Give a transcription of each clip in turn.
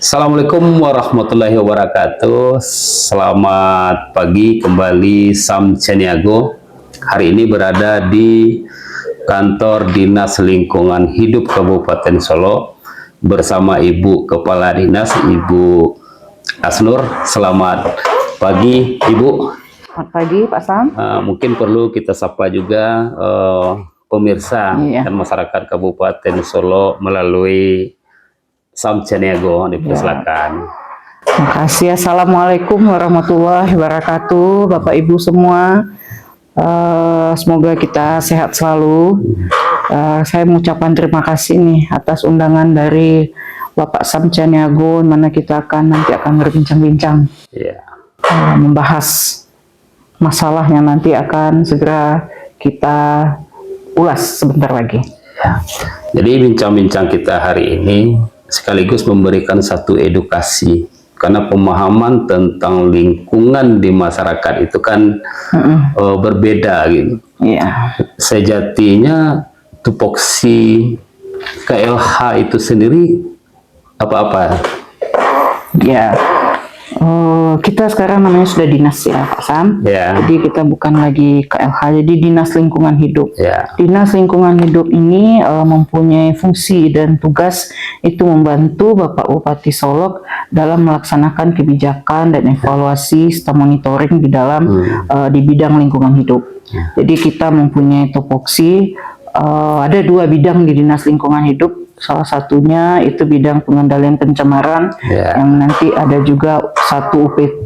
Assalamualaikum warahmatullahi wabarakatuh. Selamat pagi kembali Sam Caniago. Hari ini berada di kantor Dinas Lingkungan Hidup Kabupaten Solo bersama Ibu Kepala Dinas, Ibu Asnur. Selamat pagi Ibu. Selamat pagi Pak Sam. Mungkin perlu kita sapa juga pemirsa dan masyarakat Kabupaten Solo melalui Sam Caniago, dipersilakan. Terima kasih. Assalamualaikum warahmatullahi wabarakatuh, Bapak Ibu semua. Semoga kita sehat selalu. Saya mengucapkan terima kasih nih atas undangan dari Bapak Sam Caniago, mana kita nanti akan berbincang-bincang, membahas masalah yang nanti akan segera kita ulas sebentar lagi. Jadi bincang-bincang kita hari ini sekaligus memberikan satu edukasi, karena pemahaman tentang lingkungan di masyarakat itu kan berbeda gitu. Sejatinya tupoksi KLH itu sendiri apa-apa? Kita sekarang namanya sudah dinas ya Pak Sam. Jadi kita bukan lagi KLH, jadi Dinas Lingkungan Hidup. Dinas Lingkungan Hidup ini mempunyai fungsi dan tugas itu membantu Bapak Bupati Solo dalam melaksanakan kebijakan dan evaluasi serta monitoring di dalam di bidang lingkungan hidup. Jadi kita mempunyai tupoksi, ada dua bidang di Dinas Lingkungan Hidup. Salah satunya itu bidang pengendalian pencemaran, yang nanti ada juga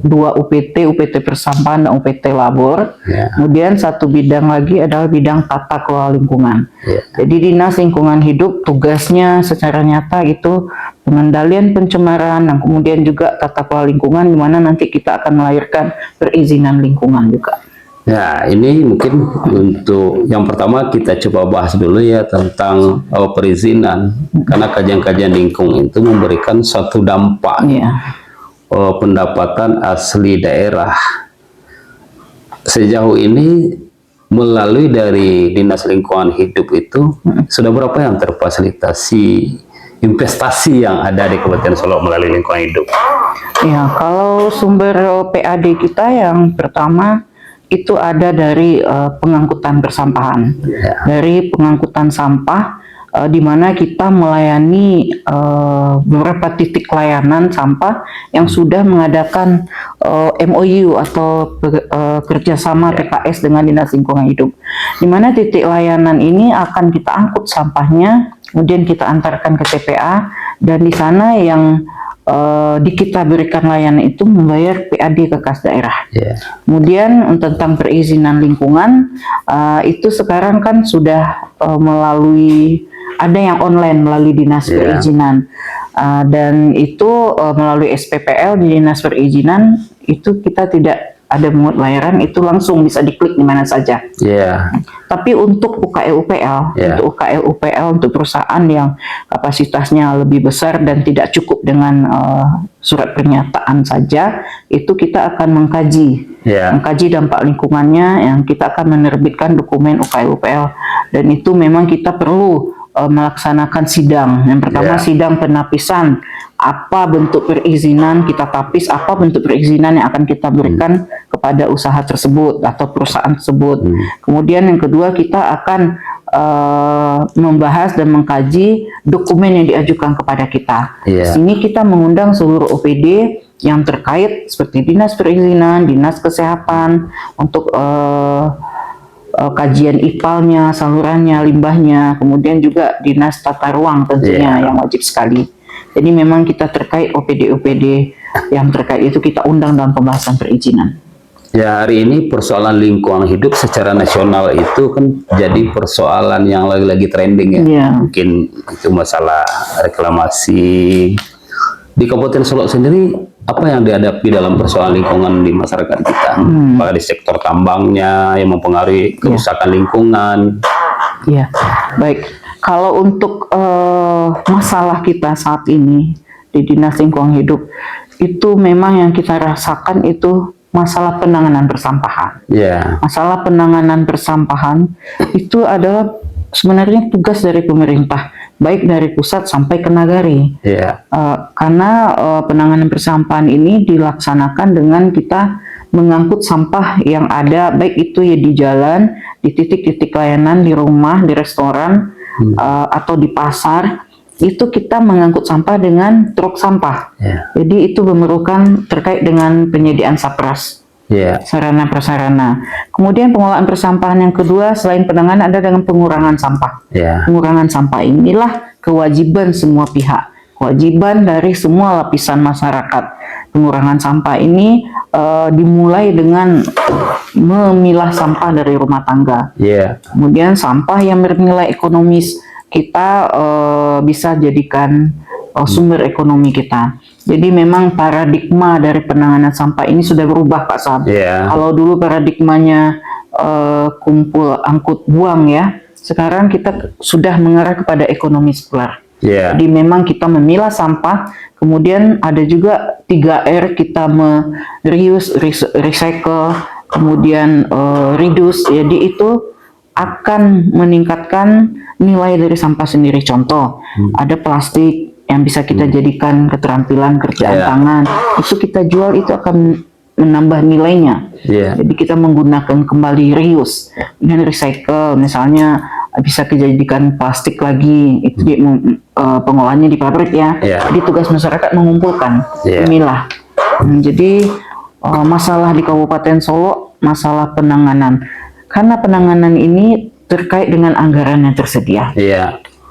dua UPT persampahan dan UPT labor. Kemudian satu bidang lagi adalah bidang tata kelola lingkungan. Jadi Dinas Lingkungan Hidup tugasnya secara nyata itu pengendalian pencemaran dan kemudian juga tata kelola lingkungan, di mana nanti kita akan melahirkan perizinan lingkungan juga. Ya, ini mungkin untuk yang pertama kita coba bahas dulu ya tentang perizinan, karena kajian-kajian lingkungan itu memberikan suatu dampak pendapatan asli daerah. Sejauh ini melalui dari Dinas Lingkungan Hidup itu sudah berapa yang terfasilitasi investasi yang ada di Kabupaten Solo melalui lingkungan hidup? Ya, kalau sumber PAD kita yang pertama itu ada dari pengangkutan persampahan, dari pengangkutan sampah, di mana kita melayani beberapa titik layanan sampah yang sudah mengadakan MOU atau kerjasama TKS dengan Dinas Lingkungan Hidup, di mana titik layanan ini akan kita angkut sampahnya, kemudian kita antarkan ke TPA, dan di sana yang kita berikan layanan itu membayar PAD ke kas daerah. Kemudian tentang perizinan lingkungan, itu sekarang kan sudah melalui, ada yang online melalui dinas perizinan, dan itu melalui SPPL di dinas perizinan itu kita tidak ada mungut layaran, itu langsung bisa diklik di mana saja. Tapi untuk UKL-UPL, untuk perusahaan yang kapasitasnya lebih besar dan tidak cukup dengan surat pernyataan saja, itu kita akan mengkaji dampak lingkungannya, yang kita akan menerbitkan dokumen UKL-UPL, dan itu memang kita perlu melaksanakan sidang. Yang pertama sidang penapisan, apa bentuk perizinan kita tapis, apa bentuk perizinan yang akan kita berikan kepada usaha tersebut atau perusahaan tersebut. Kemudian yang kedua kita akan membahas dan mengkaji dokumen yang diajukan kepada kita. Di sini kita mengundang seluruh OPD yang terkait seperti dinas perizinan, dinas kesehatan untuk kajian IPAL-nya, salurannya, limbahnya, kemudian juga dinas tata ruang tentunya yang wajib sekali. Jadi memang kita terkait OPD-OPD yang terkait itu kita undang dalam pembahasan perizinan. Ya, hari ini persoalan lingkungan hidup secara nasional itu kan jadi persoalan yang lagi-lagi trending ya. Mungkin itu masalah reklamasi. Di Kabupaten Solo sendiri, apa yang dihadapi dalam persoalan lingkungan di masyarakat kita? Apakah di sektor tambangnya yang mempengaruhi kerusakan lingkungan? Baik. Kalau untuk masalah kita saat ini di Dinas Lingkungan Hidup, itu memang yang kita rasakan itu masalah penanganan persampahan. Masalah penanganan persampahan itu adalah sebenarnya tugas dari pemerintah. baik dari pusat sampai ke nagari. Ya. Karena penanganan persampahan ini dilaksanakan dengan kita mengangkut sampah yang ada, baik itu ya di jalan, di titik-titik layanan, di rumah, di restoran, atau di pasar. Itu kita mengangkut sampah dengan truk sampah. Jadi itu memerlukan terkait dengan penyediaan sapras, sarana prasarana. Kemudian pengolahan persampahan yang kedua selain penanganan ada dengan pengurangan sampah. Pengurangan sampah inilah kewajiban semua pihak, kewajiban dari semua lapisan masyarakat. Pengurangan sampah ini dimulai dengan memilah sampah dari rumah tangga. Kemudian sampah yang bernilai ekonomis kita bisa jadikan sumber ekonomi kita. Jadi memang paradigma dari penanganan sampah ini sudah berubah, Pak Sam. Kalau dulu paradigmanya kumpul, angkut, buang ya, sekarang kita sudah mengarah kepada ekonomi sirkular. Jadi memang kita memilah sampah, kemudian ada juga 3R, kita reuse, recycle, kemudian reduce. Jadi itu akan meningkatkan nilai dari sampah sendiri. Contoh, ada plastik yang bisa kita jadikan keterampilan kerjaan tangan, itu kita jual, itu akan menambah nilainya. Jadi kita menggunakan kembali reuse dan recycle, misalnya bisa dijadikan plastik lagi, itu pengolahannya di pabrik ya. Jadi tugas masyarakat mengumpulkan, memilah. Jadi masalah di Kabupaten Solo, masalah penanganan, karena penanganan ini terkait dengan anggaran yang tersedia.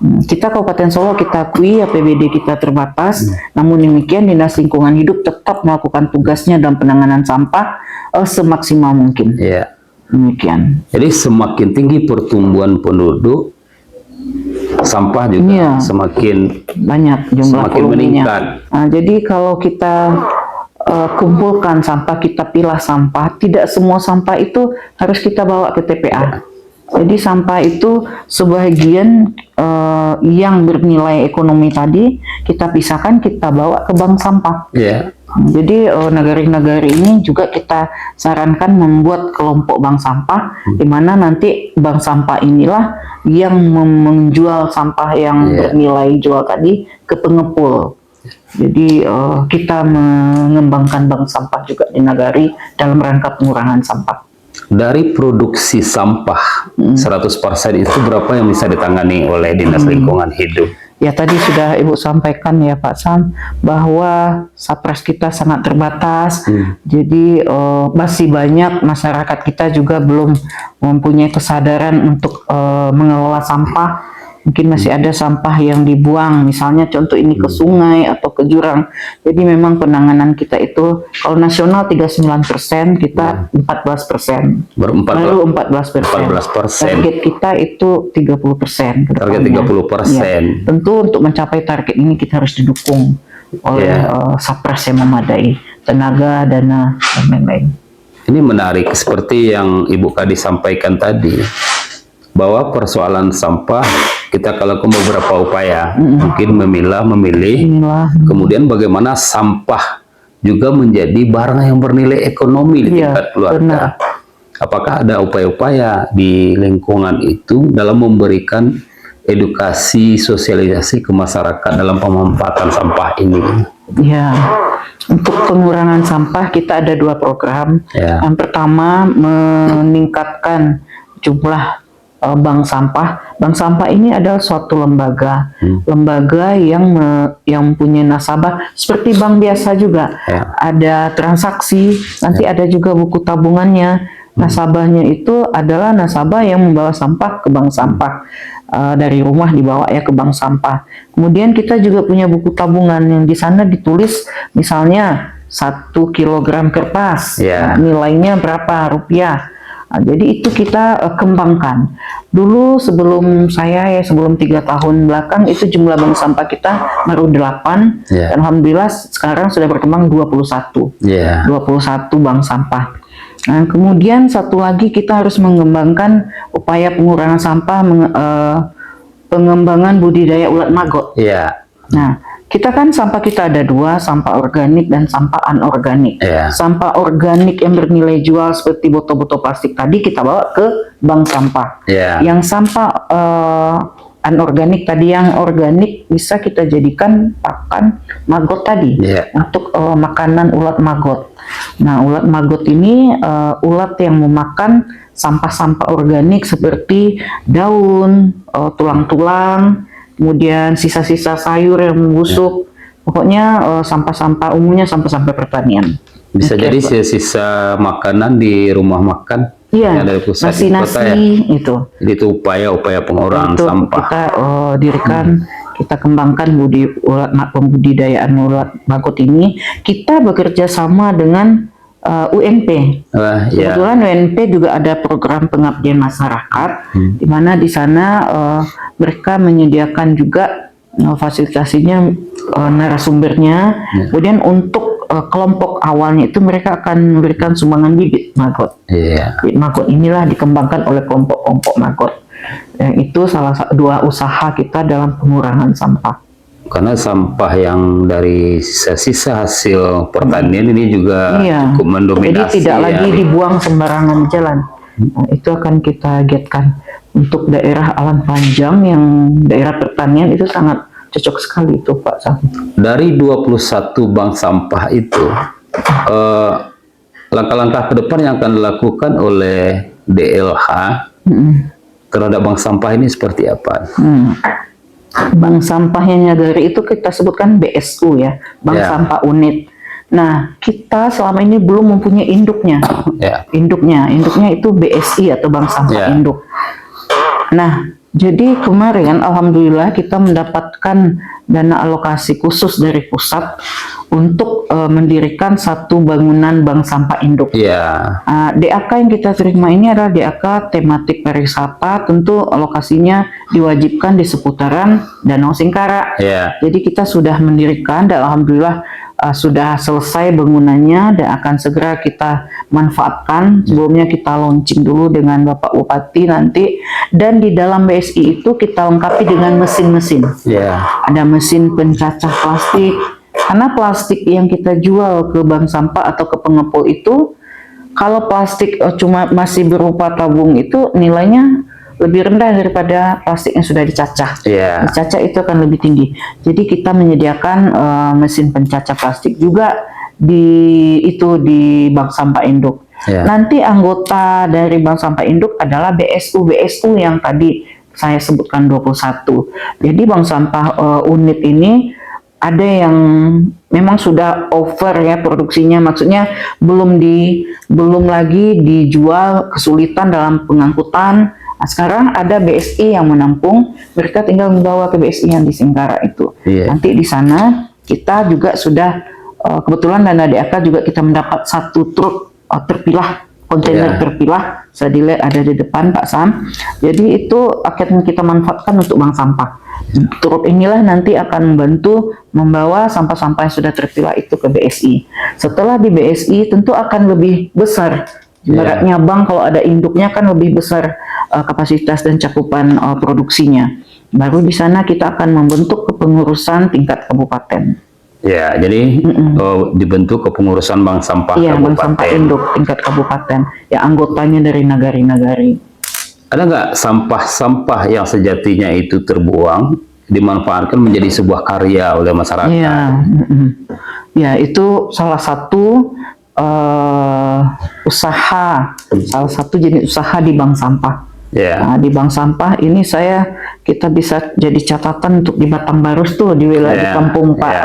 Kita Kabupaten Solo, kita akui APBD kita terbatas, namun demikian Dinas Lingkungan Hidup tetap melakukan tugasnya dalam penanganan sampah semaksimal mungkin. Demikian. Jadi semakin tinggi pertumbuhan penduduk, sampah juga semakin banyak jumlah semakin meningkat. Nah, jadi kalau kita kumpulkan sampah, kita pilah sampah, tidak semua sampah itu harus kita bawa ke TPA. Jadi sampah itu sebagian yang bernilai ekonomi tadi kita pisahkan, kita bawa ke bank sampah. Jadi nagari-nagari ini juga kita sarankan membuat kelompok bank sampah, di mana nanti bank sampah inilah yang menjual sampah yang bernilai jual tadi ke pengepul. Jadi kita mengembangkan bank sampah juga di nagari dalam rangka pengurangan sampah. Dari produksi sampah 100% itu berapa yang bisa ditangani oleh Dinas Lingkungan Hidup? Ya tadi sudah Ibu sampaikan ya Pak Sam, bahwa sapras kita sangat terbatas. Jadi masih banyak masyarakat kita juga belum mempunyai kesadaran untuk mengelola sampah. Mungkin masih ada sampah yang dibuang, misalnya contoh ini ke sungai atau ke jurang. Jadi memang penanganan kita itu kalau nasional 39%, kita 14%. Baru 14%. Target kita itu 30%. Target 30%. Tentu untuk mencapai target ini kita harus didukung oleh sapras yang memadai, tenaga, dana, dan lain-lain. Ini menarik seperti yang Ibu Kadi sampaikan tadi, bahwa persoalan sampah kita kalau ke beberapa upaya, mungkin memilah, memilih, kemudian bagaimana sampah juga menjadi barang yang bernilai ekonomi di tingkat keluarga. Apakah ada upaya-upaya di lingkungan itu dalam memberikan edukasi, sosialisasi ke masyarakat dalam pemanfaatan sampah ini? Ya, untuk pengurangan sampah kita ada 2 program. Yang pertama meningkatkan jumlah bank sampah. Bank sampah ini adalah suatu lembaga, lembaga yang punya nasabah seperti bank biasa juga. Ada transaksi, nanti ada juga buku tabungannya. Nasabahnya itu adalah nasabah yang membawa sampah ke bank sampah. Dari rumah dibawa ya ke bank sampah. Kemudian kita juga punya buku tabungan yang di sana ditulis misalnya 1 kilogram kertas, nilainya berapa rupiah. Nah, jadi itu kita kembangkan. Dulu sebelum saya sebelum 3 tahun belakang itu jumlah bank sampah kita baru 8. Dan alhamdulillah sekarang sudah berkembang 21. 21 bank sampah. Nah, kemudian satu lagi kita harus mengembangkan upaya pengurangan sampah, pengembangan budidaya ulat maggot. Nah, kita kan sampah kita ada 2, sampah organik dan sampah anorganik. Sampah organik yang bernilai jual seperti botol-botol plastik tadi kita bawa ke bank sampah. Yang sampah anorganik tadi, yang organik bisa kita jadikan pakan maggot tadi untuk makanan ulat maggot. Nah, ulat maggot ini ulat yang memakan sampah-sampah organik seperti daun, tulang-tulang, kemudian sisa-sisa sayur yang membusuk. Pokoknya sampah-sampah, umumnya sampah-sampah pertanian. Bisa jadi sisa-sisa makanan di rumah makan. Iya, dari pusat nasi-nasi ya. itu. Jadi itu upaya-upaya pengurangan sampah. Kita dirikan, kita kembangkan pembudidayaan ulat maggot ini. Kita bekerja sama dengan UNP. Kebetulan UNP juga ada program pengabdian masyarakat, di mana di sana mereka menyediakan juga fasilitasinya, narasumbernya. Kemudian untuk kelompok awalnya itu mereka akan memberikan sumbangan bibit maggot. Bibit maggot inilah dikembangkan oleh kelompok-kelompok maggot. Itu salah satu dua usaha kita dalam pengurangan sampah. Karena sampah yang dari sisa-sisa hasil pertanian ini juga cukup mendominasi. Jadi tidak lagi dibuang sembarangan di jalan. Nah, itu akan kita giatkan. Untuk daerah Alan Panjang yang daerah pertanian itu sangat cocok sekali itu Pak Sam. Dari 21 bank sampah itu, langkah-langkah ke depan yang akan dilakukan oleh DLH terhadap bank sampah ini seperti apa? Bank sampah yang Nyagari itu kita sebutkan BSU ya, Bank Sampah Unit. Nah, kita selama ini belum mempunyai induknya. Induknya itu BSI atau Bank Sampah Induk. Nah, jadi kemarin alhamdulillah kita mendapatkan dana alokasi khusus dari pusat untuk mendirikan satu bangunan bank sampah induk. DAK yang kita terima ini adalah DAK tematik pariwisata, tentu alokasinya diwajibkan di seputaran Danau Singkara. Jadi kita sudah mendirikan dan alhamdulillah sudah selesai bangunannya dan akan segera kita manfaatkan. Sebelumnya kita launching dulu dengan Bapak Bupati nanti, dan di dalam BSI itu kita lengkapi dengan mesin-mesin. Ada mesin pencacah plastik, karena plastik yang kita jual ke bank sampah atau ke pengepul itu, kalau plastik cuma masih berupa tabung itu nilainya lebih rendah daripada plastik yang sudah dicacah. Dicacah itu akan lebih tinggi. Jadi kita menyediakan mesin pencacah plastik juga di bank sampah induk. Nanti anggota dari bank sampah induk adalah BSU yang tadi saya sebutkan 21. Jadi bank sampah unit ini ada yang memang sudah over ya produksinya, maksudnya belum lagi dijual, kesulitan dalam pengangkutan. Nah, sekarang ada BSI yang menampung, mereka tinggal membawa ke BSI yang di Singkara itu. Nanti di sana kita juga sudah kebetulan dana DAK juga kita mendapat satu truk terpilah, kontainer terpilah, saya dilihat ada di depan Pak Sam. Jadi itu akan kita manfaatkan untuk bank sampah. Truk inilah nanti akan membantu membawa sampah-sampah yang sudah terpilah itu ke BSI. Setelah di BSI tentu akan lebih besar. Ibaratnya bank kalau ada induknya kan lebih besar kapasitas dan cakupan produksinya. Baru di sana kita akan membentuk kepengurusan tingkat kabupaten. Jadi dibentuk kepengurusan bank sampah kabupaten. Bank sampah induk tingkat kabupaten. Ya, anggotanya dari nagari-nagari. Ada nggak sampah-sampah yang sejatinya itu terbuang dimanfaatkan menjadi sebuah karya oleh masyarakat? Ya, itu salah satu usaha, salah satu jenis usaha di bank sampah. Nah, di bank sampah ini kita bisa jadi catatan untuk di Batang Barus tuh, di wilayah di kampung Pak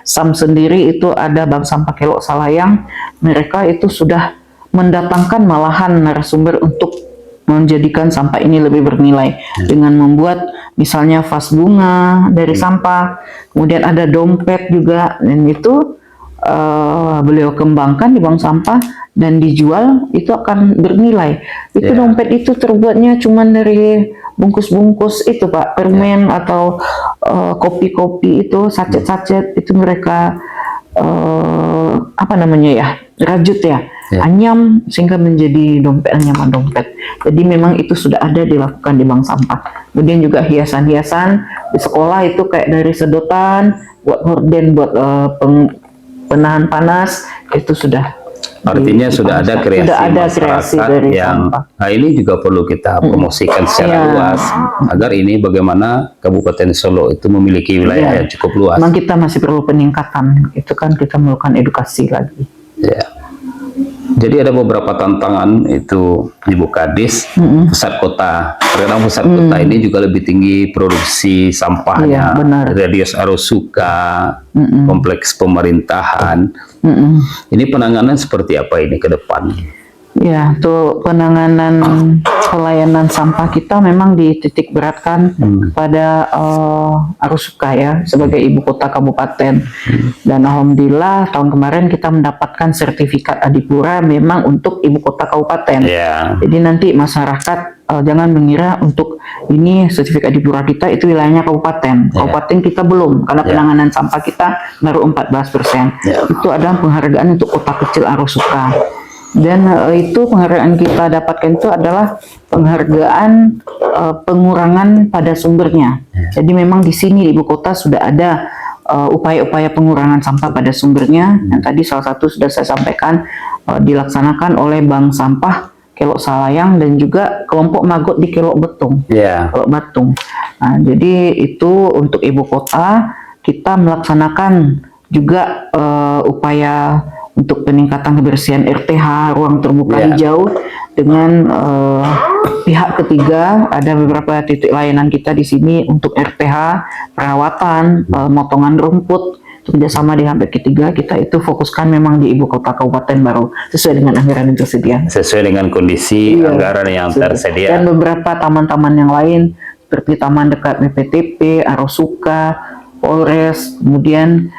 Sam sendiri itu ada bank sampah Kelok Salayang. Mereka itu sudah mendatangkan malahan narasumber untuk menjadikan sampah ini lebih bernilai dengan membuat misalnya vas bunga dari sampah, kemudian ada dompet juga, dan itu beliau kembangkan di bank sampah dan dijual, itu akan bernilai. Itu dompet itu terbuatnya cuman dari bungkus-bungkus itu Pak, permen atau kopi-kopi itu, sachet-sachet itu mereka rajut anyam sehingga menjadi anyaman dompet. Jadi memang itu sudah ada dilakukan di bank sampah. Kemudian juga hiasan-hiasan di sekolah itu kayak dari sedotan, buat horden, buat penahan panas, itu sudah Artinya sudah ada kreasi masyarakat dari yang sampah. nah ini juga perlu kita promosikan secara luas agar ini bagaimana Kabupaten Solo itu memiliki wilayah yang cukup luas. Memang kita masih perlu peningkatan, itu kan kita melakukan edukasi lagi. Ya. Jadi ada beberapa tantangan itu Ibu Kadis, pusat kota. Karena pusat kota ini juga lebih tinggi produksi sampahnya, radius arus suka, kompleks pemerintahan. Ini penanganan seperti apa ini ke depan? Ya, untuk penanganan pelayanan sampah kita memang dititik beratkan pada arus suka ya sebagai ibu kota kabupaten. Dan alhamdulillah tahun kemarin kita mendapatkan sertifikat Adipura memang untuk ibu kota kabupaten. Jadi nanti masyarakat jangan mengira untuk ini sertifikat Adipura kita itu wilayahnya kabupaten. Kabupaten kita belum karena penanganan sampah kita baru 14%. Itu adalah penghargaan untuk kota kecil arus suka. Dan itu penghargaan kita dapatkan itu adalah penghargaan pengurangan pada sumbernya. Jadi memang di sini di ibu kota sudah ada upaya-upaya pengurangan sampah pada sumbernya. Yang tadi salah satu sudah saya sampaikan dilaksanakan oleh Bank Sampah Kelok Salayang dan juga kelompok Magot di Kelok Betung. Kelok Batung. Nah, jadi itu untuk ibu kota kita melaksanakan juga upaya untuk peningkatan kebersihan RTH, ruang terbuka hijau dengan pihak ketiga. Ada beberapa titik layanan kita di sini untuk RTH, perawatan, motongan rumput, kerjasama dengan pihak ketiga. Kita itu fokuskan memang di ibu kota kabupaten baru sesuai dengan anggaran yang tersedia. Sesuai dengan kondisi anggaran yang tersedia. Dan beberapa taman-taman yang lain seperti taman dekat BPTP, Arosuka, Polres, kemudian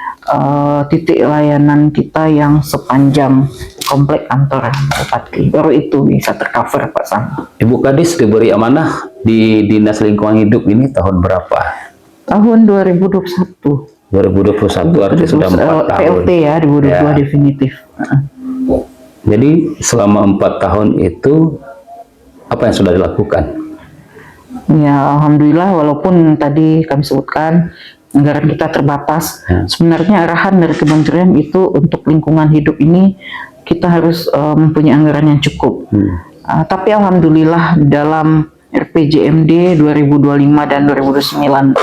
titik layanan kita yang sepanjang komplek kantor bupati, baru itu bisa tercover Pak Sam. Ibu Kadis diberi amanah di Dinas Lingkungan Hidup ini tahun berapa? Tahun 2021. 2021 artinya sudah 4 tahun. PLT ya 2022 definitif. Jadi selama 4 tahun itu apa yang sudah dilakukan? Ya alhamdulillah, walaupun tadi kami sebutkan anggaran kita terbatas. Sebenarnya arahan dari kementerian itu untuk lingkungan hidup ini kita harus mempunyai anggaran yang cukup. Tapi alhamdulillah dalam RPJMD 2025 dan 2029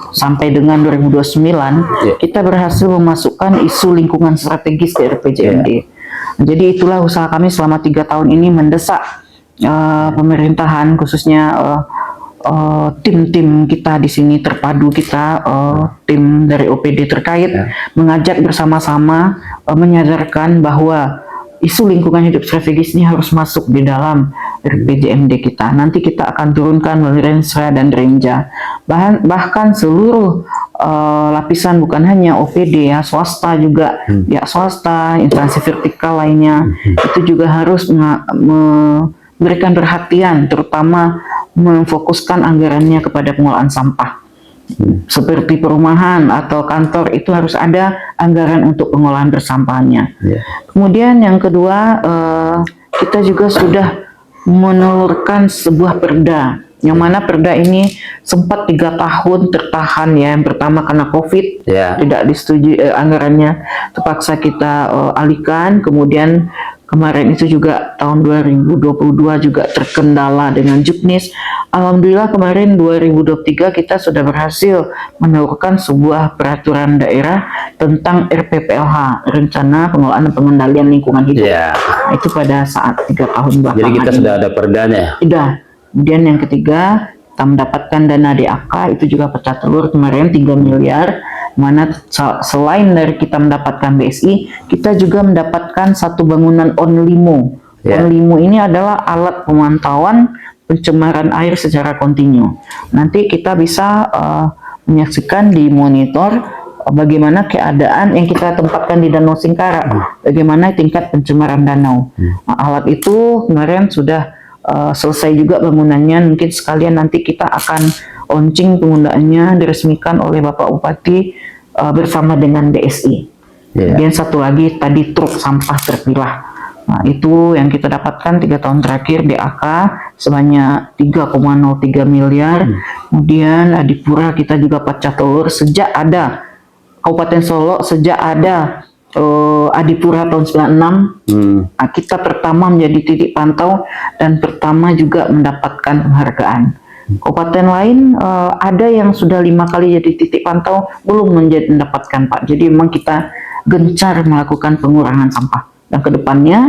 sampai dengan 2029 kita berhasil memasukkan isu lingkungan strategis ke RPJMD. Jadi itulah usaha kami selama 3 tahun ini mendesak pemerintahan khususnya tim-tim kita di sini terpadu kita tim dari OPD terkait mengajak bersama-sama menyadarkan bahwa isu lingkungan hidup strategis ini harus masuk di dalam RPJMD kita. Nanti kita akan turunkan melalui Rensra dan Renja. Bahkan seluruh lapisan bukan hanya OPD ya, swasta juga, pihak swasta, instansi vertikal lainnya itu juga harus memberikan perhatian, terutama memfokuskan anggarannya kepada pengelolaan sampah. Seperti perumahan atau kantor itu harus ada anggaran untuk pengelolaan bersampahnya. Kemudian yang kedua, kita juga sudah menelurkan sebuah perda, yang mana perda ini sempat 3 tahun tertahan ya. Yang pertama karena COVID, tidak disetujui anggarannya, terpaksa kita alihkan. Kemudian kemarin itu juga tahun 2022 juga terkendala dengan Juknis. Alhamdulillah kemarin 2023 kita sudah berhasil menelurkan sebuah peraturan daerah tentang RPPLH, Rencana Pengelolaan dan Pengendalian Lingkungan Hidup. Itu pada saat 3 tahun belakangan. Jadi kita sudah ada perdanya? Sudah. Kemudian yang ketiga, kita mendapatkan dana DAK, itu juga pecah telur kemarin 3 miliar. Mana selain dari kita mendapatkan BSI, kita juga mendapatkan satu bangunan ONLIMO. ONLIMO ini adalah alat pemantauan pencemaran air secara kontinu. Nanti kita bisa menyaksikan di monitor bagaimana keadaan yang kita tempatkan di Danau Singkara, bagaimana tingkat pencemaran danau. Nah, alat itu kemarin sudah selesai juga bangunannya. Mungkin sekalian nanti kita akan launching penggunaannya, diresmikan oleh Bapak Bupati bersama dengan BSI. Kemudian satu lagi tadi truk sampah terpilah. Nah, itu yang kita dapatkan 3 tahun terakhir DAK sebanyak 3,03 miliar. Kemudian Adipura kita juga pecah telur sejak ada Kabupaten Solo, sejak ada Adipura tahun 96. Nah, kita pertama menjadi titik pantau dan pertama juga mendapatkan penghargaan. Kabupaten lain ada yang sudah 5 kali jadi titik pantau belum mendapatkan, Pak. Jadi memang kita gencar melakukan pengurangan sampah dan kedepannya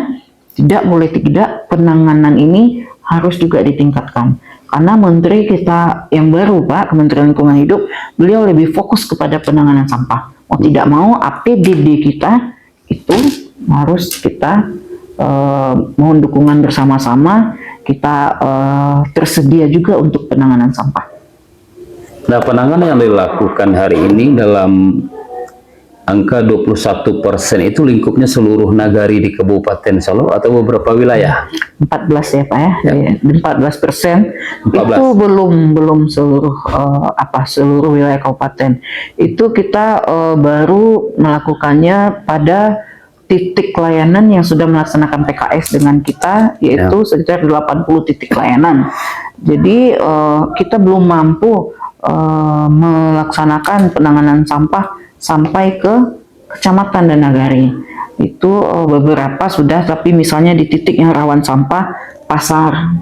tidak penanganan ini harus juga ditingkatkan. Karena menteri kita yang baru, Pak, Kementerian Lingkungan Hidup, beliau lebih fokus kepada penanganan sampah. Mau tidak mau APBD kita itu harus kita mohon dukungan bersama-sama, kita tersedia juga untuk penanganan sampah. Nah, penanganan yang dilakukan hari ini dalam angka 21% itu lingkupnya seluruh nagari di Kabupaten Solo atau beberapa wilayah? 14 ya, Pak ya. 14%. Itu belum seluruh seluruh wilayah kabupaten. Itu kita baru melakukannya pada titik layanan yang sudah melaksanakan PKS dengan kita, yaitu sekitar 80 titik layanan. Jadi kita belum mampu melaksanakan penanganan sampah sampai ke kecamatan dan nagari. Itu beberapa sudah, tapi misalnya di titik yang rawan sampah, pasar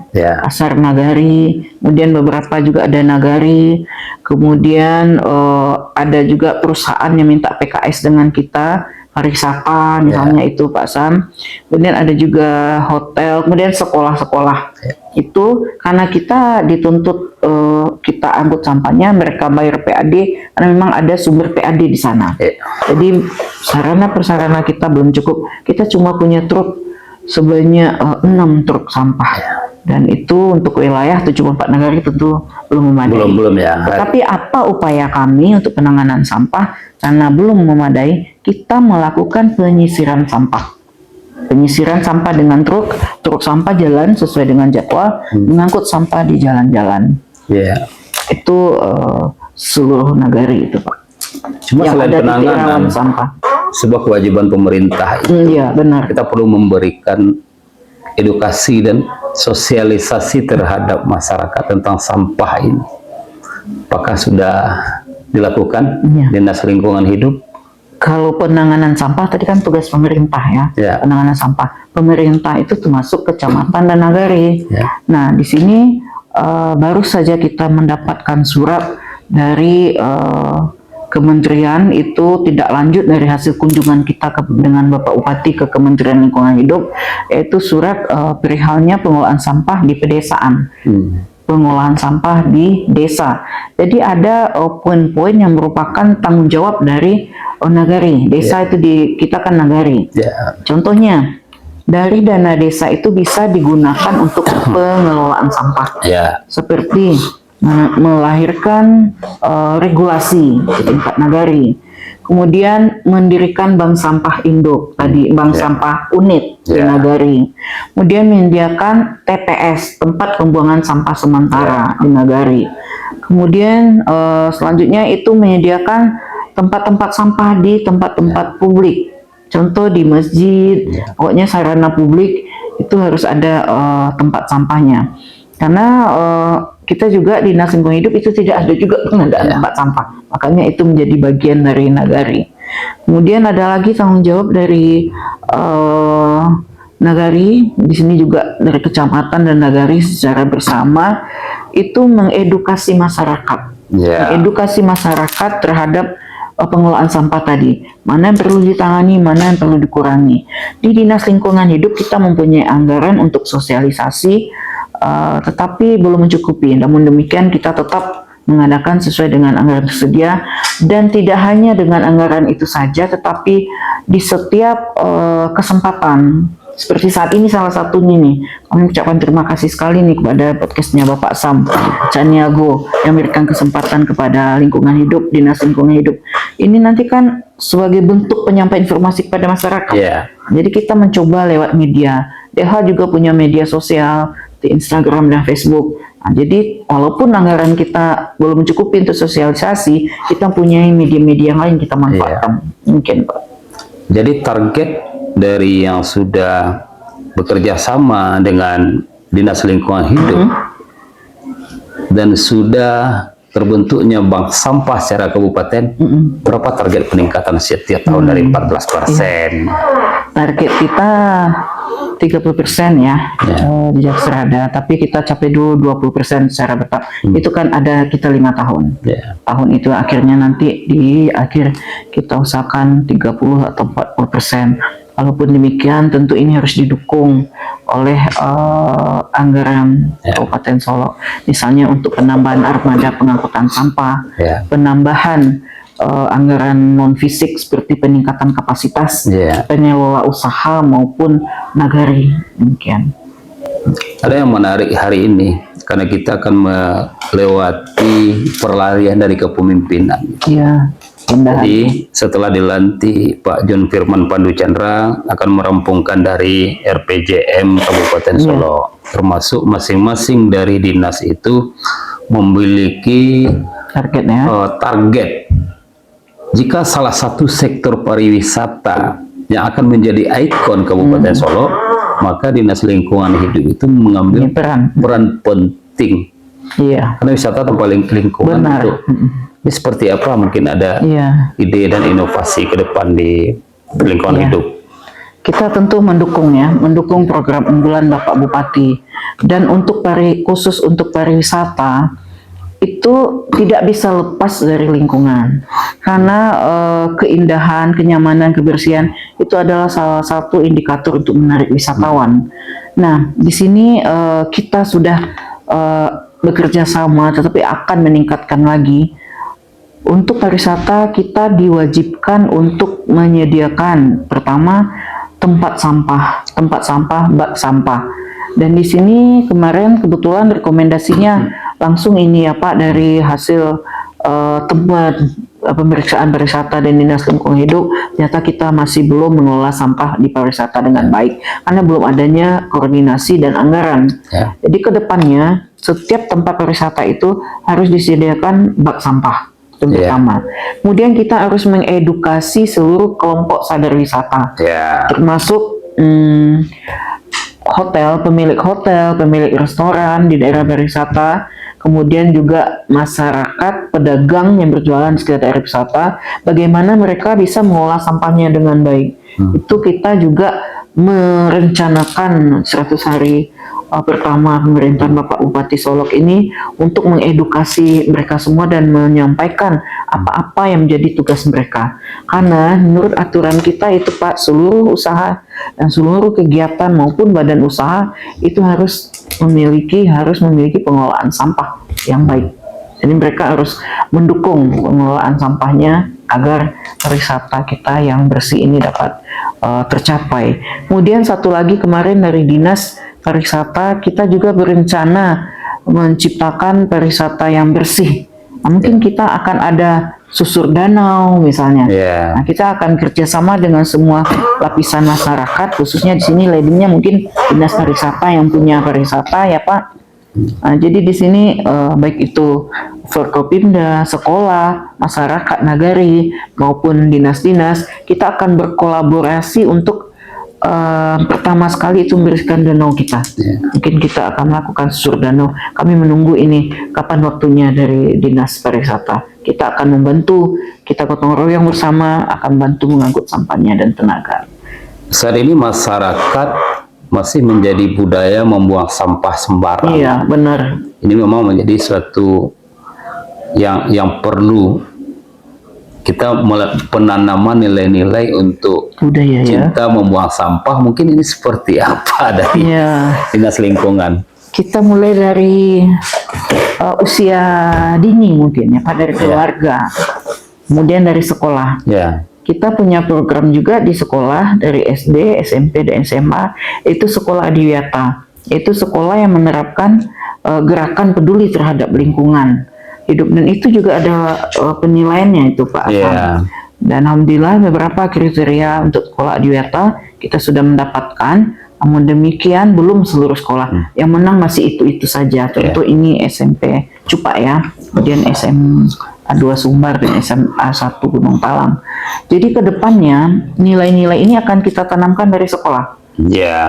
nagari, kemudian beberapa juga ada nagari, kemudian ada juga perusahaan yang minta PKS dengan kita, pariwisata misalnya itu Pak Sam, kemudian ada juga hotel, kemudian sekolah-sekolah. Itu karena kita dituntut kita angkut sampahnya, mereka bayar PAD karena memang ada sumber PAD di sana. Jadi sarana prasarana kita belum cukup. Kita cuma punya truk sebanyak 6 truk sampah. Dan itu untuk wilayah 74 negara tentu belum memadai. Belum ya. Tetapi apa upaya kami untuk penanganan sampah? Karena belum memadai, kita melakukan penyisiran sampah. Penyisiran sampah dengan truk sampah jalan sesuai dengan jadwal, mengangkut sampah di jalan-jalan. Itu seluruh nagari itu, Pak. Cuma yang selain ada penanganan sampah, sebuah kewajiban pemerintah itu, benar. Kita perlu memberikan edukasi dan sosialisasi terhadap masyarakat tentang sampah ini. Apakah sudah dilakukan Dinas Lingkungan Hidup? Kalau penanganan sampah tadi kan tugas pemerintah ya. Penanganan sampah pemerintah itu termasuk kecamatan dan nagari. Nah, di sini baru saja kita mendapatkan surat dari kementerian, itu tidak lanjut dari hasil kunjungan kita dengan Bapak Bupati ke Kementerian Lingkungan Hidup, yaitu surat perihalnya pengelolaan sampah di pedesaan. Pengolahan sampah di desa. Jadi ada poin-poin yang merupakan tanggung jawab dari nagari. Desa itu kita kan nagari. Contohnya, dari dana desa itu bisa digunakan untuk pengelolaan sampah. Seperti melahirkan regulasi di tingkat nagari. Kemudian mendirikan bank sampah induk, bank sampah unit di nagari. Kemudian menyediakan TPS, tempat pembuangan sampah sementara di nagari. Kemudian selanjutnya itu menyediakan tempat-tempat sampah di tempat-tempat publik. Contoh di masjid, pokoknya sarana publik itu harus ada tempat sampahnya. Karena kita juga di Dinas Lingkungan Hidup itu tidak ada juga pengadaan tempat sampah, makanya itu menjadi bagian dari nagari. Kemudian ada lagi tanggung jawab dari nagari, di sini juga dari kecamatan dan nagari secara bersama itu mengedukasi masyarakat, mengedukasi masyarakat terhadap pengelolaan sampah tadi, mana yang perlu ditangani, mana yang perlu dikurangi. Di Dinas Lingkungan Hidup kita mempunyai anggaran untuk sosialisasi, tetapi belum mencukupi. Namun demikian kita tetap mengadakan sesuai dengan anggaran tersedia, dan tidak hanya dengan anggaran itu saja, tetapi di setiap kesempatan. Seperti saat ini salah satunya nih, kami ucapkan terima kasih sekali nih kepada podcastnya Bapak Sam Caniago yang memberikan kesempatan kepada Lingkungan Hidup, Dinas Lingkungan Hidup. Ini nanti kan sebagai bentuk penyampaian informasi kepada masyarakat. Jadi kita mencoba lewat media. DH juga punya media sosial di Instagram dan Facebook. Nah, jadi walaupun anggaran kita belum mencukupi untuk sosialisasi, kita punya media-media yang lain kita manfaatkan. Mungkin Pak. Jadi target dari yang sudah bekerja sama dengan Dinas Lingkungan Hidup dan sudah terbentuknya bank sampah secara kabupaten, berapa target peningkatan setiap tahun dari 14%? Target kita 30% ya, di Jaksrada, tapi kita capai dulu 20% secara bertahap. Itu kan ada kita 5 tahun. Tahun itu akhirnya nanti di akhir kita usahakan 30 atau 40%. Walaupun demikian tentu ini harus didukung oleh anggaran Kabupaten Solok. Misalnya untuk penambahan armada pengangkutan sampah, penambahan anggaran non fisik seperti peningkatan kapasitas pengelola usaha maupun nagari. Demikian. Ada yang menarik hari ini karena kita akan melewati perlarian dari kepemimpinan. Jadi setelah dilantik Pak John Firman Pandu Chandra akan merampungkan dari RPJM Kabupaten Solok, termasuk masing-masing dari dinas itu memiliki target. Jika salah satu sektor pariwisata yang akan menjadi ikon Kabupaten Solok, maka Dinas Lingkungan Hidup itu mengambil peran penting. Karena wisata tanpa lingkungan itu. Ini seperti apa? Mungkin ada ide dan inovasi ke depan di lingkungan hidup. Kita tentu mendukung program unggulan Bapak Bupati. Dan untuk khusus untuk pariwisata itu tidak bisa lepas dari lingkungan. Karena keindahan, kenyamanan, kebersihan itu adalah salah satu indikator untuk menarik wisatawan. Nah, di sini kita sudah bekerja sama, tetapi akan meningkatkan lagi. Untuk pariwisata kita diwajibkan untuk menyediakan pertama tempat sampah, bak sampah. Dan di sini kemarin kebetulan rekomendasinya langsung ini ya Pak, dari hasil tempat pemeriksaan pariwisata dan Dinas Lingkungan Hidup, ternyata kita masih belum mengelola sampah di pariwisata dengan baik karena belum adanya koordinasi dan anggaran. Jadi kedepannya setiap tempat pariwisata itu harus disediakan bak sampah. Pertama, kemudian kita harus mengedukasi seluruh kelompok sadar wisata, termasuk pemilik restoran di daerah pariwisata, kemudian juga masyarakat, pedagang yang berjualan di sekitar daerah wisata, bagaimana mereka bisa mengolah sampahnya dengan baik. Itu kita juga merencanakan 100 hari pertama pemerintahan Bapak Bupati Solok ini untuk mengedukasi mereka semua dan menyampaikan apa-apa yang menjadi tugas mereka. Karena menurut aturan kita itu Pak, seluruh usaha dan seluruh kegiatan maupun badan usaha itu harus memiliki pengelolaan sampah yang baik. Jadi mereka harus mendukung pengelolaan sampahnya agar pariwisata kita yang bersih ini dapat tercapai. Kemudian satu lagi kemarin dari Dinas Pariwisata kita juga berencana menciptakan pariwisata yang bersih. Mungkin kita akan ada susur danau misalnya. Nah, kita akan kerjasama dengan semua lapisan masyarakat, khususnya di sini leadingnya mungkin Dinas Pariwisata yang punya pariwisata ya Pak. Nah, jadi di sini baik itu Forkopimda, sekolah, masyarakat nagari maupun dinas-dinas, kita akan berkolaborasi untuk pertama sekali itu membersihkan danau kita. Mungkin kita akan melakukan susur danau. Kami menunggu ini kapan waktunya dari Dinas Pariwisata. Kita akan membantu, kita gotong royong bersama akan bantu mengangkut sampahnya dan tenaga. Saat ini masyarakat masih menjadi budaya membuang sampah sembarangan. Iya, benar. Ini memang menjadi suatu yang perlu kita penanaman nilai-nilai untuk budaya cinta membuang sampah. Mungkin ini seperti apa dari Dinas Lingkungan? Kita mulai dari usia dini mungkin ya Pak, dari keluarga, kemudian dari sekolah. Kita punya program juga di sekolah dari SD, SMP, dan SMA, itu sekolah adiwiyata. Itu sekolah yang menerapkan gerakan peduli terhadap lingkungan hidup, dan itu juga ada penilaiannya itu Pak. Dan alhamdulillah beberapa kriteria untuk sekolah adiwiyata kita sudah mendapatkan. Namun demikian belum seluruh sekolah. Yang menang masih itu saja. Tentu ini SMP Cupak ya, kemudian SMA 2 Sumbar dan SMA 1 Gunung Palang. Jadi kedepannya nilai-nilai ini akan kita tanamkan dari sekolah.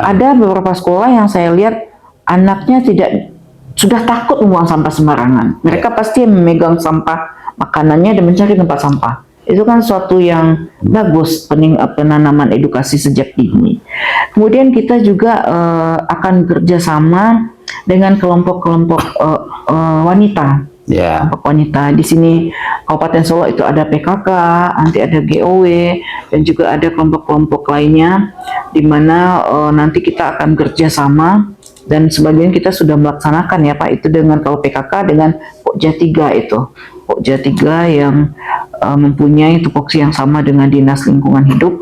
Ada beberapa sekolah yang saya lihat anaknya tidak sudah takut membuang sampah sembarangan. Mereka pasti memegang sampah makanannya dan mencari tempat sampah. Itu kan suatu yang bagus, penanaman edukasi sejak dini. Kemudian kita juga akan kerjasama dengan kelompok-kelompok wanita. Kelompok wanita di sini Kabupaten Solo itu ada PKK, nanti ada GOW, dan juga ada kelompok-kelompok lainnya, di mana nanti kita akan kerjasama. Dan sebagian kita sudah melaksanakan ya Pak, itu dengan kalau PKK dengan Pokja 3 itu. Pokja 3 yang mempunyai tupoksi yang sama dengan Dinas Lingkungan Hidup.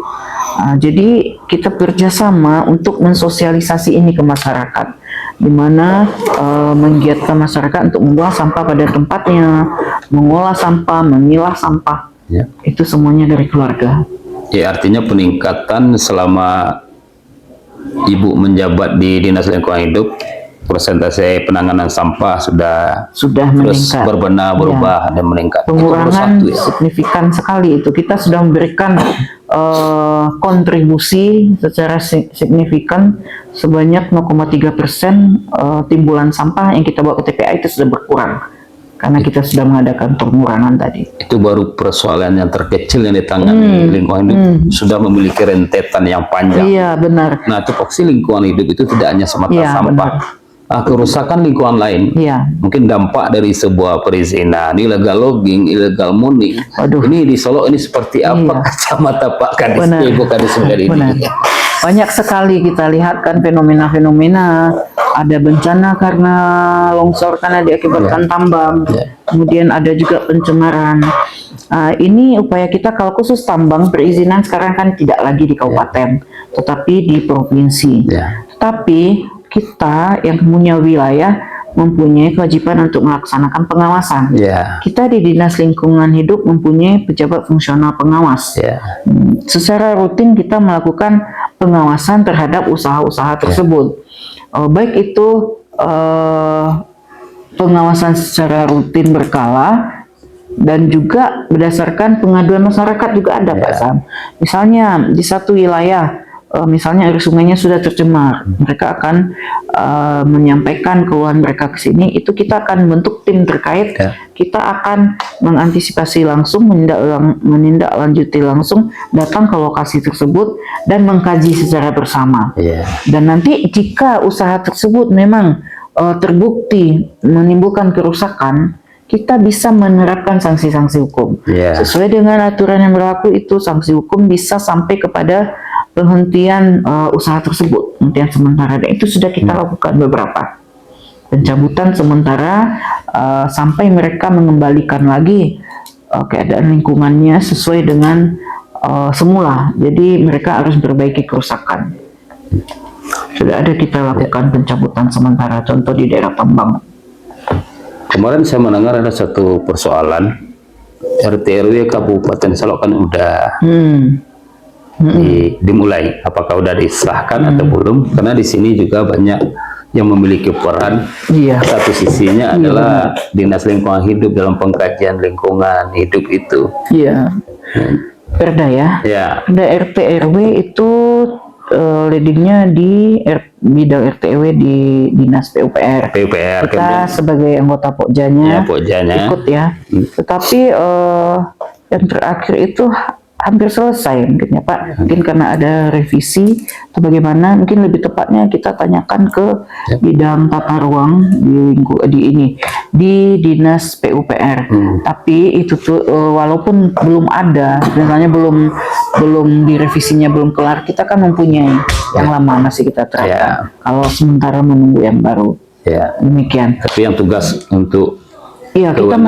Jadi kita kerjasama untuk mensosialisasi ini ke masyarakat, di mana menggiatkan masyarakat untuk membuang sampah pada tempatnya, mengolah sampah, memilah sampah. Itu semuanya dari keluarga. Ya, artinya peningkatan selama Ibu menjabat di Dinas Lingkungan Hidup, persentase penanganan sampah sudah terus meningkat, berubah dan meningkat. Pengurangan signifikan sekali itu. Kita sudah memberikan kontribusi secara signifikan sebanyak 0,3% timbulan sampah yang kita bawa ke TPA itu sudah berkurang. Karena kita sudah mengadakan pengurangan tadi. Itu baru persoalan yang terkecil yang ditangani lingkungan hidup, sudah memiliki rentetan yang panjang. Iya, benar. Nah, tupoksi lingkungan hidup itu tidak hanya semata sampah. Kerusakan lingkungan lain. Mungkin dampak dari sebuah perizinan, illegal logging, illegal mining. Ini di Solo ini seperti apa kacamata Pak Kadis, Ibu Kadis dari ini? Banyak sekali kita lihat kan fenomena-fenomena, ada bencana karena longsor karena diakibatkan tambang, kemudian ada juga pencemaran. Ini upaya kita kalau khusus tambang perizinan sekarang kan tidak lagi di kabupaten, tetapi di provinsi. Tapi kita yang punya wilayah mempunyai kewajiban untuk melaksanakan pengawasan. Kita di Dinas Lingkungan Hidup mempunyai pejabat fungsional pengawas. Secara rutin kita melakukan pengawasan terhadap usaha-usaha tersebut. Baik itu pengawasan secara rutin berkala dan juga berdasarkan pengaduan masyarakat juga ada Pak Sam. Misalnya di satu wilayah, misalnya air sungainya sudah tercemar, mereka akan menyampaikan keluhan mereka ke sini, itu kita akan bentuk tim terkait, kita akan mengantisipasi langsung, menindaklanjuti langsung, datang ke lokasi tersebut dan mengkaji secara bersama. Dan nanti jika usaha tersebut memang terbukti menimbulkan kerusakan, kita bisa menerapkan sanksi-sanksi hukum. Sesuai dengan aturan yang berlaku itu, sanksi hukum bisa sampai kepada penghentian usaha tersebut, penghentian sementara, dan itu sudah kita lakukan beberapa pencabutan sementara sampai mereka mengembalikan lagi keadaan lingkungannya sesuai dengan semula. Jadi mereka harus perbaiki kerusakan. Sudah ada kita lakukan pencabutan sementara, contoh di daerah tambang. Kemarin saya mendengar ada satu persoalan RT RW Kabupaten Solo kan udah dimulai, apakah udah disahkan atau belum? Karena di sini juga banyak yang memiliki peran. Satu sisinya adalah Dinas Lingkungan Hidup dalam pengkajian lingkungan hidup itu. Perda Perda RT RW itu leadingnya di bidang RT RW di Dinas PUPR. Kita sebagai anggota Pokjanya ikut ya. Tetapi yang terakhir itu hampir selesai mungkin ya Pak, mungkin karena ada revisi atau bagaimana, mungkin lebih tepatnya kita tanyakan ke bidang tata ruang di Dinas PUPR. Tapi itu tuh walaupun belum ada, misalnya belum direvisinya belum kelar, kita kan mempunyai yang lama masih kita terapkan. Kalau sementara menunggu yang baru. Demikian. Tapi yang tugas untuk kita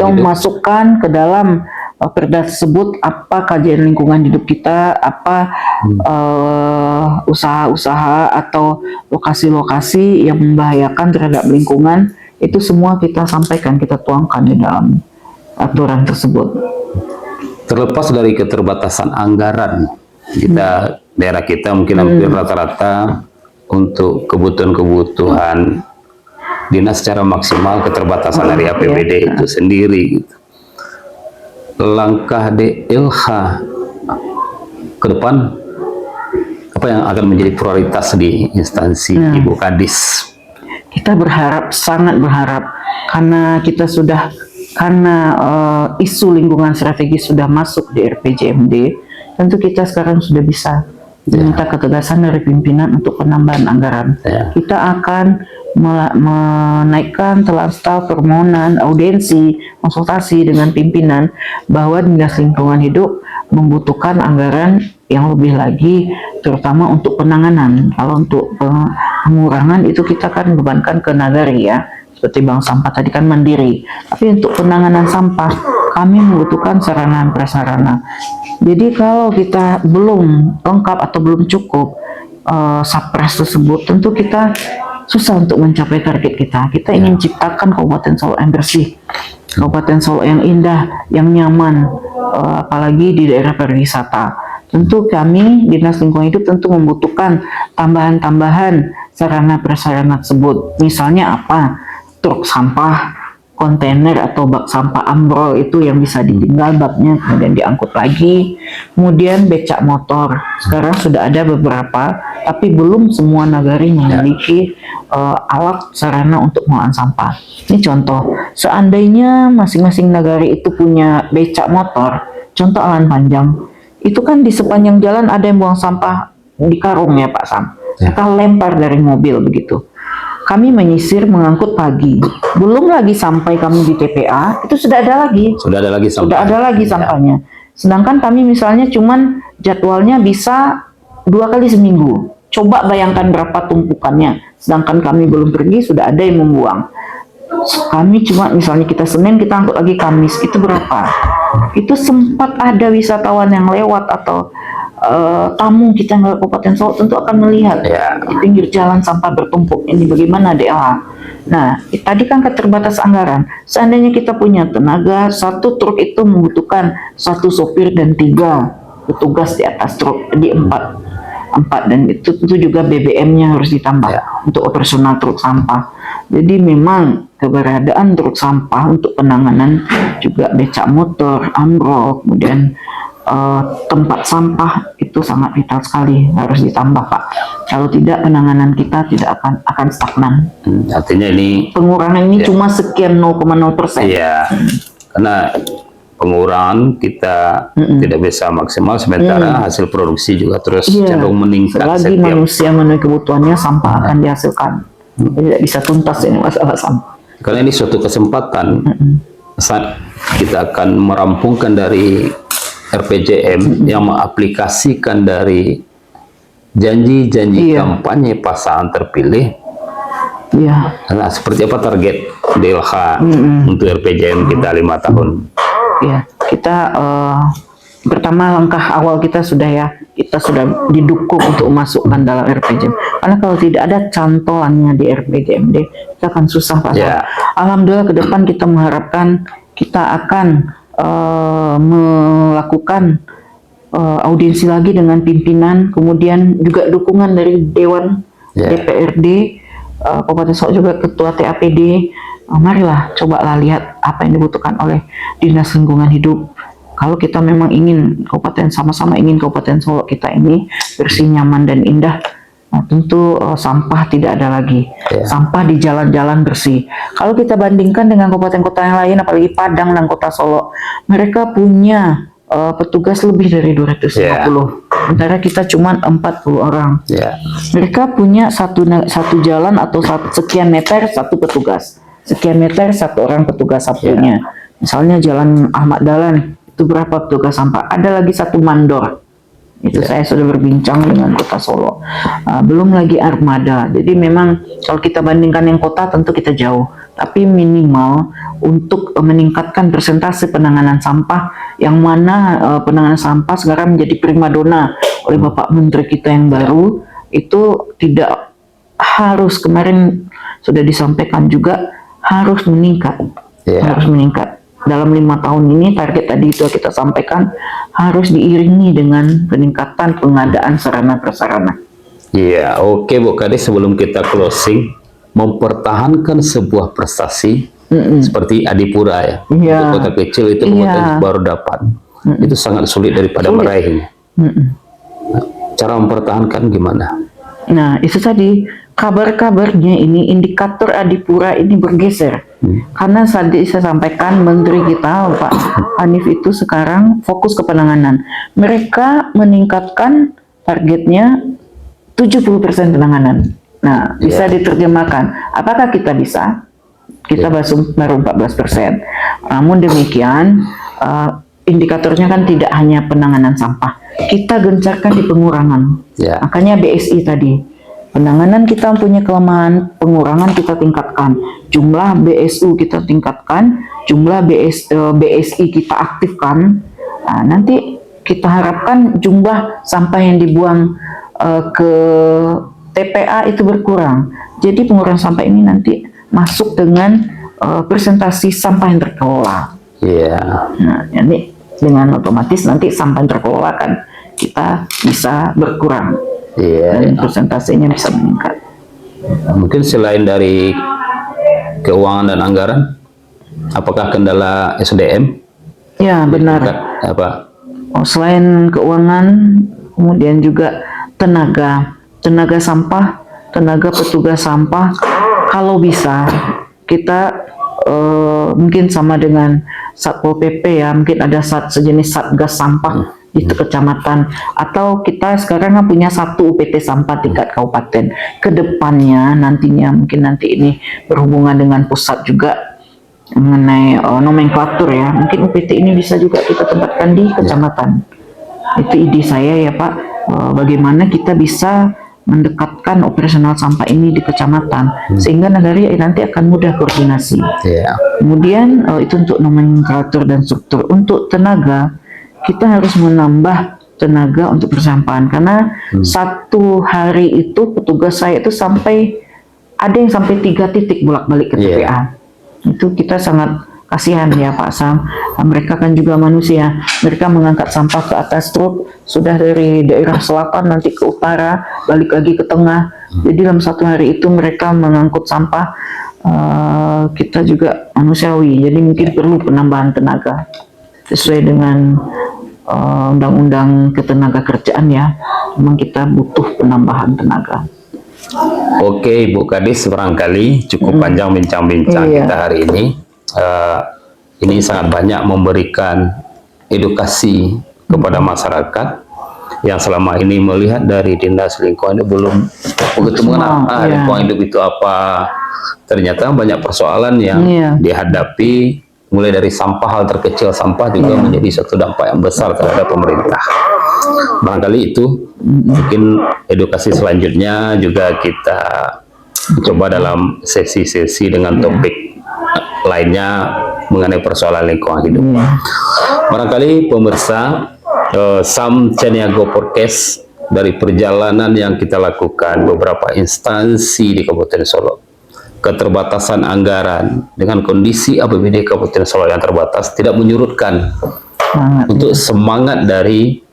memasukkan ke dalam perda tersebut apa kajian lingkungan hidup kita, apa usaha-usaha atau lokasi-lokasi yang membahayakan terhadap lingkungan, itu semua kita sampaikan, kita tuangkan di dalam aturan tersebut. Terlepas dari keterbatasan anggaran, daerah kita mungkin hampir rata-rata untuk kebutuhan dinas secara maksimal, keterbatasan dari APBD itu sendiri gitu. Langkah DLH ke depan apa yang akan menjadi prioritas di instansi Ibu Kadis? kita berharap, sangat berharap, karena kita sudah, isu lingkungan strategis sudah masuk di RPJMD, tentu kita sekarang sudah bisa meminta ketegasan dari pimpinan untuk penambahan anggaran. Kita akan menaikkan telantas permohonan, audiensi, konsultasi dengan pimpinan bahwa Dinas Lingkungan Hidup membutuhkan anggaran yang lebih lagi, terutama untuk penanganan. Kalau untuk pengurangan itu kita kan bebankan ke nagari ya, seperti bank sampah tadi kan mandiri. Tapi untuk penanganan sampah kami membutuhkan sarana dan prasarana. Jadi kalau kita belum lengkap atau belum cukup Sapres tersebut, tentu kita susah untuk mencapai target kita. Kita ingin ciptakan Kabupaten Solo yang bersih, Kabupaten Solo yang indah, yang nyaman, apalagi di daerah pariwisata. Tentu kami Dinas Lingkungan Hidup tentu membutuhkan tambahan-tambahan sarana prasarana tersebut. Misalnya apa? Truk sampah, kontainer atau bak sampah ambrol itu yang bisa ditinggal baknya kemudian diangkut lagi. Kemudian becak motor. Sekarang sudah ada beberapa, tapi belum semua nagari memiliki alat sarana untuk pengolahan sampah. Ini contoh. Seandainya masing-masing nagari itu punya becak motor, contoh Alan Panjang, itu kan di sepanjang jalan ada yang buang sampah di karung ya Pak Sam. Kita lempar dari mobil begitu. Kami menyisir, mengangkut pagi. Belum lagi sampai kami di TPA, itu sudah ada lagi. Sudah ada lagi sampah. Sudah ada lagi sampahnya. Sedangkan kami misalnya cuman jadwalnya bisa 2 kali seminggu. Coba bayangkan berapa tumpukannya. Sedangkan kami belum pergi, sudah ada yang membuang. Kami cuma misalnya kita Senin, kita angkut lagi Kamis. Itu berapa? Itu sempat ada wisatawan yang lewat atau tamu kita yang ke Kabupaten Solo tentu akan melihat di pinggir jalan sampah bertumpuk ini bagaimana DLH. Nah, tadi kan keterbatasan anggaran. Seandainya kita punya tenaga, satu truk itu membutuhkan 1 sopir dan 3 petugas di atas truk, jadi 4 dan itu tentu juga BBM-nya harus ditambah untuk operasional truk sampah. Jadi memang keberadaan truk sampah untuk penanganan juga becak motor, ambrol, kemudian tempat sampah itu sangat vital sekali, harus ditambah Pak. Kalau tidak penanganan kita tidak akan stagnan. Artinya ini pengurangan ini cuma sekian 0,0%. Iya, karena pengurangan kita tidak bisa maksimal, sementara hasil produksi juga terus cenderung meningkat. Selagi manusia memenuhi kebutuhannya, sampah akan dihasilkan. Tidak bisa tuntas ini masalah sampah. Karena ini suatu kesempatan saat kita akan merampungkan dari RPJM yang mengaplikasikan dari janji-janji kampanye pasangan terpilih. Nah, seperti apa target DLH untuk RPJM kita 5 tahun? Ya, kita pertama langkah awal kita sudah kita sudah didukung untuk masukkan dalam RPJM. Karena kalau tidak ada cantolannya di RPJMD, kita akan susah Pak. Alhamdulillah ke depan kita mengharapkan kita akan melakukan audiensi lagi dengan pimpinan, kemudian juga dukungan dari Dewan DPRD Kabupaten Solo, juga Ketua TAPD. Marilah cobalah lihat apa yang dibutuhkan oleh Dinas Lingkungan Hidup. Kalau kita memang ingin sama-sama ingin Kabupaten Solo kita ini bersih, nyaman dan indah, tentu sampah tidak ada lagi. Sampah di jalan-jalan bersih. Kalau kita bandingkan dengan kabupaten kota yang lain, apalagi Padang dan Kota Solo, mereka punya petugas lebih dari 250. Sementara kita cuma 40 orang. Mereka punya satu jalan atau sekian meter satu petugas, sekian meter 1 orang petugas sapunya. Misalnya Jalan Ahmad Dahlan, itu berapa petugas sampah? Ada lagi 1 mandor. Itu saya sudah berbincang dengan Kota Solo. Belum lagi armada. Jadi memang kalau kita bandingkan yang kota tentu kita jauh. Tapi minimal untuk meningkatkan persentase penanganan sampah, yang mana penanganan sampah sekarang menjadi primadona oleh Bapak Menteri kita yang baru, itu tidak harus, kemarin sudah disampaikan juga, harus meningkat. Harus meningkat. Dalam 5 tahun ini target tadi itu kita sampaikan harus diiringi dengan peningkatan pengadaan sarana prasarana. Oke Bu Kades, sebelum kita closing, mempertahankan sebuah prestasi seperti Adipura untuk kota kecil itu kemudian baru dapat, itu sangat sulit daripada meraihnya. Cara mempertahankan gimana? Nah, itu tadi kabar-kabarnya ini indikator Adipura ini bergeser. Karena tadi saya sampaikan Menteri kita Pak Hanif itu sekarang fokus ke penanganan. Mereka meningkatkan targetnya 70% penanganan. Nah, bisa diterjemahkan. Apakah kita bisa? Kita baru 14%. Namun demikian, indikatornya kan tidak hanya penanganan sampah. Kita gencarkan di pengurangan. Makanya BSI tadi. Penanganan kita punya kelemahan, pengurangan kita tingkatkan. Jumlah BSU kita tingkatkan, jumlah BSI kita aktifkan. Nah, nanti kita harapkan jumlah sampah yang dibuang ke TPA itu berkurang. Jadi pengurangan sampah ini nanti masuk dengan presentasi sampah yang terkelola. Nah, ini dengan otomatis nanti sampah yang terkelola kan kita bisa berkurang. Dan persentasenya bisa meningkat. Mungkin selain dari keuangan dan anggaran, apakah kendala SDM? Ya, benar. Selain keuangan, kemudian juga tenaga sampah, tenaga petugas sampah. Kalau bisa kita mungkin sama dengan Satpol PP ya, mungkin ada sejenis satgas sampah di kecamatan, atau kita sekarang punya satu UPT sampah tingkat kabupaten. Kedepannya nantinya mungkin nanti ini berhubungan dengan pusat juga mengenai nomenklatur ya, mungkin UPT ini bisa juga kita tempatkan di kecamatan. Itu ide saya ya Pak, bagaimana kita bisa mendekatkan operasional sampah ini di kecamatan sehingga negara nanti akan mudah koordinasi. Kemudian itu untuk nomenklatur dan struktur. Untuk tenaga, kita harus menambah tenaga untuk persampahan karena satu hari itu petugas saya itu ada yang sampai 3 titik bolak-balik ke TPA. Itu kita sangat kasihan ya Pak Sam. Mereka kan juga manusia. Mereka mengangkat sampah ke atas truk sudah dari daerah selatan nanti ke utara, balik lagi ke tengah. Jadi dalam satu hari itu mereka mengangkut sampah. Kita juga manusiawi. Jadi mungkin perlu penambahan tenaga sesuai dengan undang-undang ketenaga kerjaan ya. Memang kita butuh penambahan tenaga. Oke Bu Kadis, barangkali cukup panjang bincang-bincang kita hari ini. Ini sangat banyak memberikan edukasi kepada masyarakat yang selama ini melihat dari Dinas Lingkungan Hidup belum begitu mengenal lingkungan hidup itu apa. Ternyata banyak persoalan yang dihadapi, mulai dari sampah, hal terkecil sampah juga menjadi suatu dampak yang besar terhadap pemerintah. Barangkali itu mungkin edukasi selanjutnya juga kita coba dalam sesi-sesi dengan topik lainnya mengenai persoalan lingkungan hidup. Barangkali pemirsa, Sam Caniago Podcast dari perjalanan yang kita lakukan beberapa instansi di Kabupaten Solo, keterbatasan anggaran dengan kondisi APBD Kabupaten Solo yang terbatas tidak menyurutkan untuk semangat dari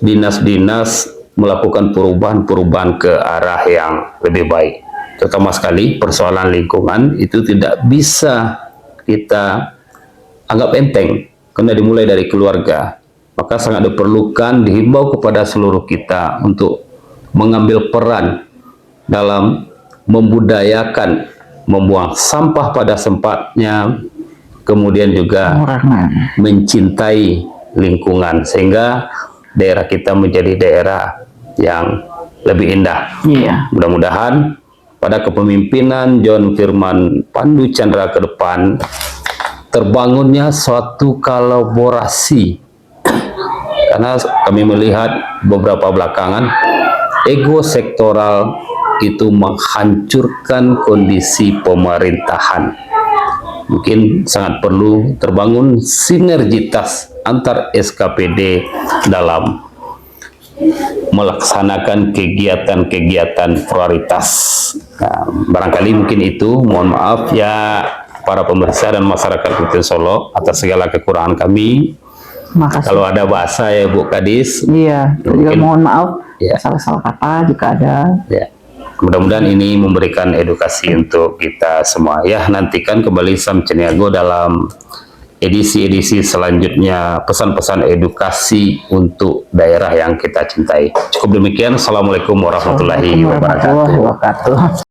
dinas-dinas melakukan perubahan-perubahan ke arah yang lebih baik. Terutama sekali persoalan lingkungan itu tidak bisa kita anggap enteng karena dimulai dari keluarga. Maka sangat diperlukan, dihimbau kepada seluruh kita untuk mengambil peran dalam membudayakan membuang sampah pada tempatnya, kemudian juga mencintai lingkungan sehingga daerah kita menjadi daerah yang lebih indah. Mudah-mudahan pada kepemimpinan John Firman Pandu Chandra ke depan terbangunnya suatu kolaborasi, karena kami melihat beberapa belakangan ego sektoral itu menghancurkan kondisi pemerintahan. Mungkin sangat perlu terbangun sinergitas antar SKPD dalam melaksanakan kegiatan-kegiatan prioritas. Nah, barangkali mungkin itu, mohon maaf ya para pemirsa dan masyarakat Kabupaten Solo atas segala kekurangan kami. Makasih. Kalau ada bahasa ya Bu Kadis. Mungkin, mohon maaf salah-salah kata jika ada. Mudah-mudahan ini memberikan edukasi untuk kita semua. Ya, nantikan kembali Sam Caniago dalam edisi-edisi selanjutnya, pesan-pesan edukasi untuk daerah yang kita cintai. Cukup demikian. Assalamualaikum warahmatullahi wabarakatuh.